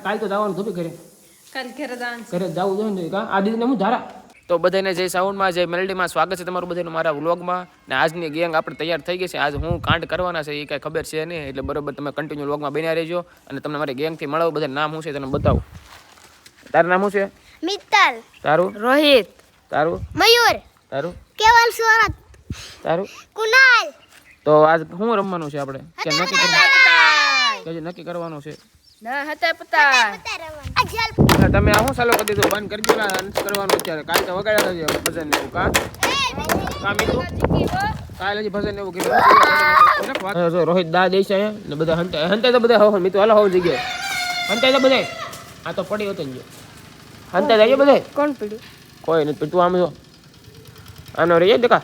કાલ તો જવાનું થોડું ઘરે કાલ ઘરે જવાનું ઘરે જવું જોઈએ ને કા આ દીદીને હું ધારા તો બધાને જય સાઉન્ડમાં જય મેલેડીમાં સ્વાગત છે તમારું બધાનું મારા વ્લોગમાં ને આજની ગેંગ આપણે તૈયાર થઈ ગઈ છે આજ હું કાંડ કરવાના છે એ કાંઈ ખબર છે નહીં એટલે બરોબર તમે કન્ટિન્યુ વ્લોગમાં બન્યા રહેજો અને તમને મારી ગેંગથી મળો બધા નામ શું છે તને બતાવું તારું નામ શું છે મિત્તલ તારું રોહિત તારું મયુર તારું કેવલ સુરત તારું કુનાલ તો આજ શું રમવાનું છે આપણે કે નક્કી નક્કી કરવાનું છે ના હતા પતા અજલ તમે આ શું ચાલુ કરી દીધું બંધ કરી દો અંત કરવાનું અત્યારે કાલ તો વગાડ્યા છે ભજન ને એવું કા મીઠું કાલે હજી ભજન ને એવું કીધું રોહિત દા દે છે ને બધા હંતાય તો બધા હો મીઠું હાલો હોવ જગ્યાએ હંતાય તો બધા આ તો પડી હતો ને હંતાય જાય બધા કોણ પીડ્યું કોઈ નથી તું આમ જો આનો રહી દેખા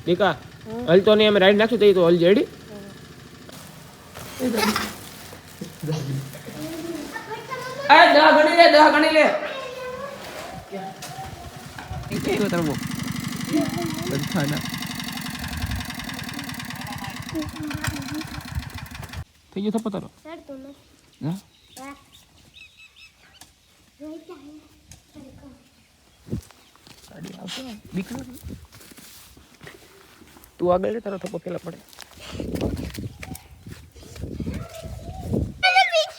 દીકા હલતો નહીં અમે રાઈડ નાખ્યું તો હલ જેડી દહ ગણી લે થઈ ગયો થપ્પો તારો તું આગળ તારો થપ્પો પેલા પડે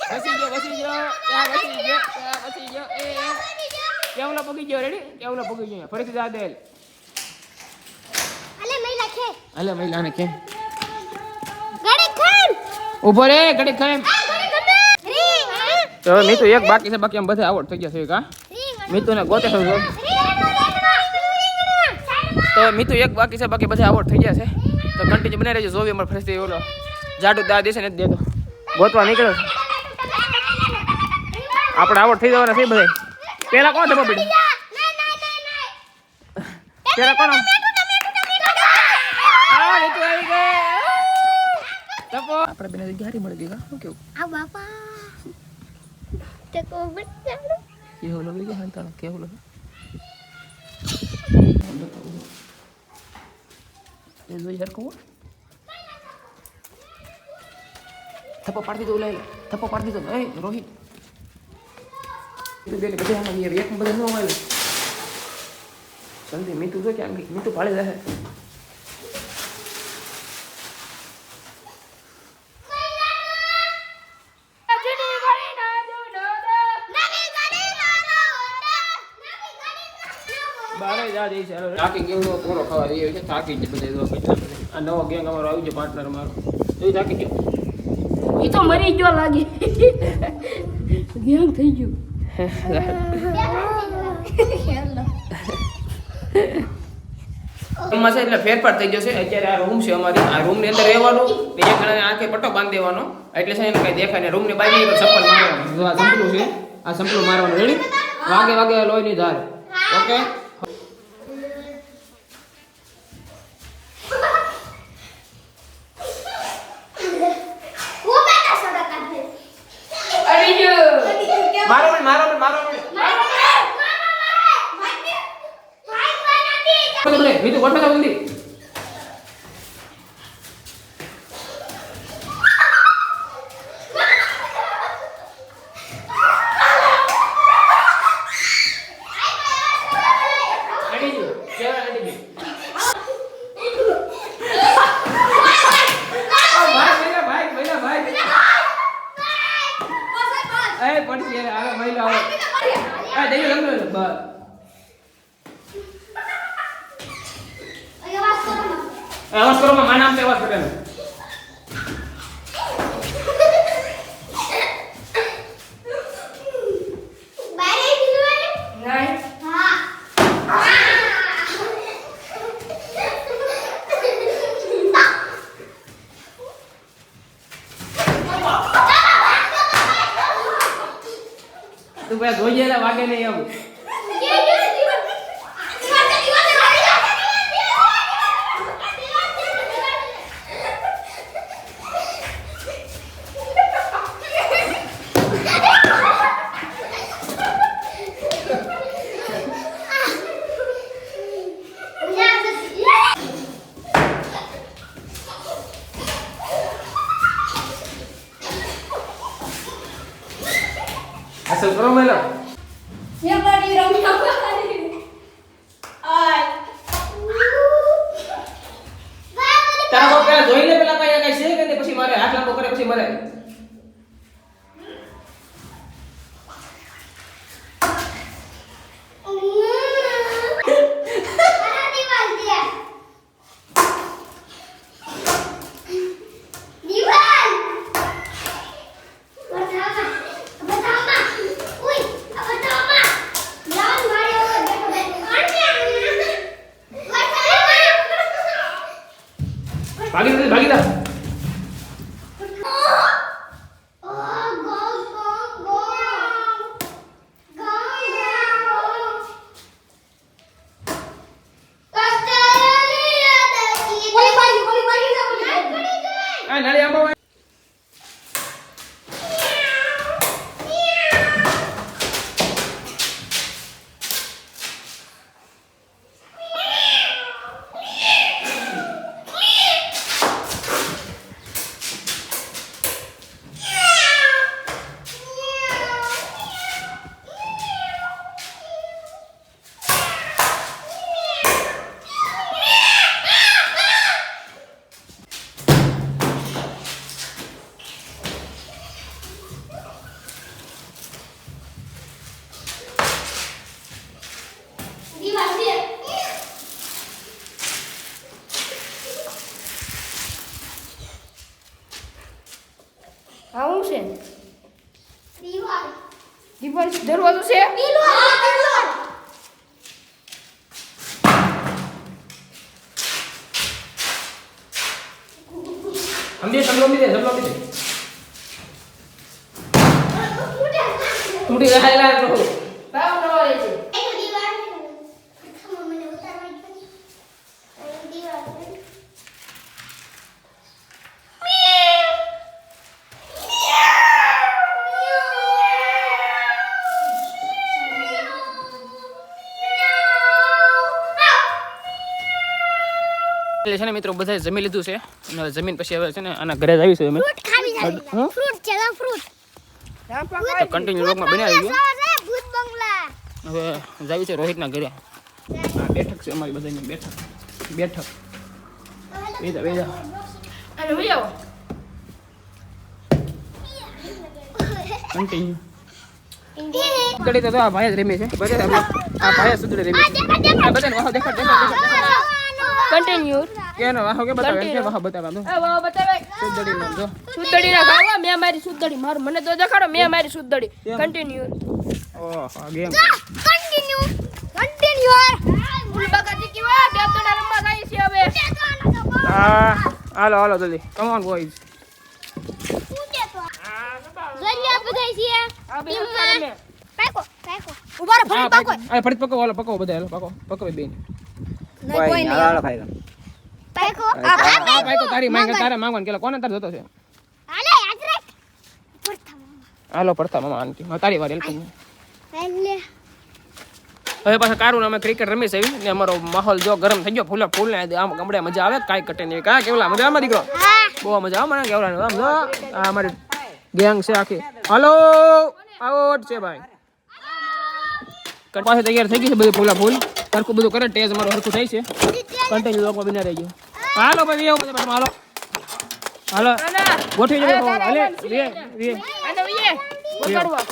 વસી ગયો કેવલો પગી ગયો રેડી કેવલો પગી ગયો ફરીથી જા દે અલે મહિલાને કેમ ઉભો રે ઘડી ખામ તો મીતુ એક બાકી છે બાકી આમ બધા આવડ થઈ ગયા છે કા મીતુને ગોતે છો તો મીતુ એક બાકી છે બાકી બધા આવડ થઈ ગયા છે તો કન્ટિન્યુ બનાવી રહેજો જોવી અમાર ફરીથી ઓલો જાડુ દા દેશે ને દેતો ગોતવા નીકળ્યો આપણે આવડ થઈ જવાના છે બધા પેલા કોણ ધપો પડી પેલા કોણ આપણે બેને ગાડી મળી ગઈ શું કેવું આ બાપા તે કો બચ્ચા કેવું લાગે કે હંતાનો કેવું લાગે એ જોઈ હરકો થપ્પો પાડી દીધો લઈ થપ્પો પાડી દીધો એ રોહિત તું બેને બધા આમાં એક બધા ન આવે સંધી મીઠું જો ક્યાં મીઠું પાડી રહે બારે જા દે છે થાકી ગયો પૂરો ખાવા દે છે થાકી જ બધા આ નવો ગેંગ અમારો આવી ગયો પાર્ટનર મારો તો થાકી ગયો ઈ તો મરી ગયો લાગે ગેંગ થઈ ગયું એમાં છે એટલે ફેરફાર થઈ જશે અત્યારે આ રૂમ છે અમારી આ રૂમ ની અંદર રહેવાનું ને એક જણાને આંખે પટ્ટો બાંધી દેવાનો એટલે છે એને કઈ દેખાય ને રૂમ ની બહાર ચપ્પલ મારવાનું આ સંપલું છે આ સંપલું મારવાનું રેડી વાગે વાગે લોહીની ધાર ઓકે मीठू कोट में जल्दी आवाज करो मैं नाम से आवाज कर रहा तू भाई धो जेला वागे नहीं अब અસલ કરો મેલો તારા બાપ પેલા જોઈને પેલા કઈ છે કે પછી મારે હાથ લાંબો કરે પછી મરે ભાગી જા આ નાળી આંબો આવું છે દીવાલ દરવાજો છે સમજે સમલો મી દે તૂટી ગયેલા તો ભાવ નવારે છે એટલે છે ને મિત્રો બધાએ જમી લીધું છે અને હવે જમીન પછી હવે છે ને આના ઘરે જ આવીશું અમે ફ્રૂટ ખાવી જાય ફ્રૂટ છે ફ્રૂટ તો કન્ટિન્યુ વ્લોગમાં બનાવી ગયો ભૂત બંગલા હવે જાવી છે રોહિતના ઘરે આ બેઠક છે અમારી બધાની બેઠક બેજા અને ઉઈ આવો કન્ટિન્યુ કડી તો આ ભાઈ જ રમે છે બધા આ ભાઈ સુધરે રમે છે આ બધાને વાહ દેખાડ કન્ટિન્યુ કેનો વાહ કે બતાવે કે વાહ બતાવા દો એ વાહ બતાવે સુધડી નામ જો સુધડી ના ગાવા મેં મારી સુધડી મારું મને તો દેખાડો મેં મારી સુધડી કન્ટિન્યુ ઓહ આ ગેમ કન્ટિન્યુ ફૂલ બગાતી કેવા બે તો રમવા ગઈ છે હવે હાલો જલ્દી કમ ઓન બોયઝ જલ્દી બધાય છે આ બે રમે પાકો ઉભા રહો ફરી પાકો આ ફરી પકો હાલો પકો બધા હાલો પકો બેન કોઈ નહીં હાલો પાકો આ ભાઈ તો તારી તારા માંગવાનું કેલા કોને તાર જતો છે હાલે યાદ રાખ પડતા હાલો પડતા મામા આંટી તારી વાર હેલ્પ એટલે હવે પાછા કારું અમે ક્રિકેટ રમી છે ને અમારો માહોલ જો ગરમ થઈ ગયો ફૂલ ને આમ ગમડે મજા આવે કાઈ કટે નહીં કા કેવલા મજા આમાં દીકરો બહુ મજા આવે મને કેવલા આમ જો આ અમારી ગેંગ છે આખી હાલો આઉટ છે ભાઈ પાસે તૈયાર થઈ ગઈ છે બધું ફૂલ સરખું બધું કરે ટેજ અમારો સરખું થાય છે કન્ટિન્યુ લોકમાં બિના રહી ગયો હાલો ભાઈ આવો બધા હાલો હાલો ગોઠવી જજો હાલે રે અને ઉઈએ પકડવા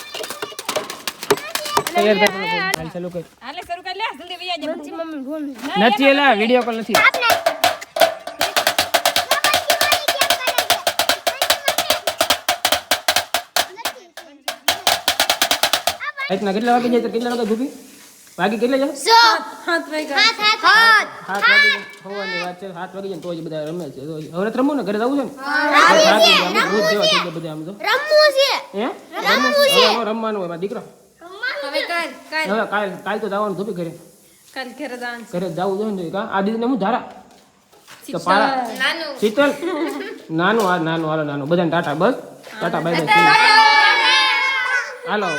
તૈયાર થાય હાલ ચાલુ કર હાલે શરૂ કરી લે જલ્દી વૈયા જે નથી મમ્મી ફોન નથી એલા વિડિયો કોલ નથી એટલા કેટલા વાગે જાય તો કેટલા વાગે ધૂપી વાગી કેટલા જાય 7 વાગ્યા હાથ વાગી હોવાની વાત છે 7 વાગી જાય તો જ બધા રમે છે તો હવે રમવું ને ઘરે જવું છે ને ભૂત જેવા થઈ ગયા બધા આમ તો રમવું છે હે રમવું રમવાનું હોય મારા દીકરો હવે કાલ તો જવાનું ધૂપી ઘરે કાલ ઘરે દાન ઘરે જવું જોઈએ ને કા આ દીદીને હું ધારા તો પારા નાનું શીતલ નાનું હાલો નાનું બધાને ટાટા બસ ટાટા બાય બાય હાલો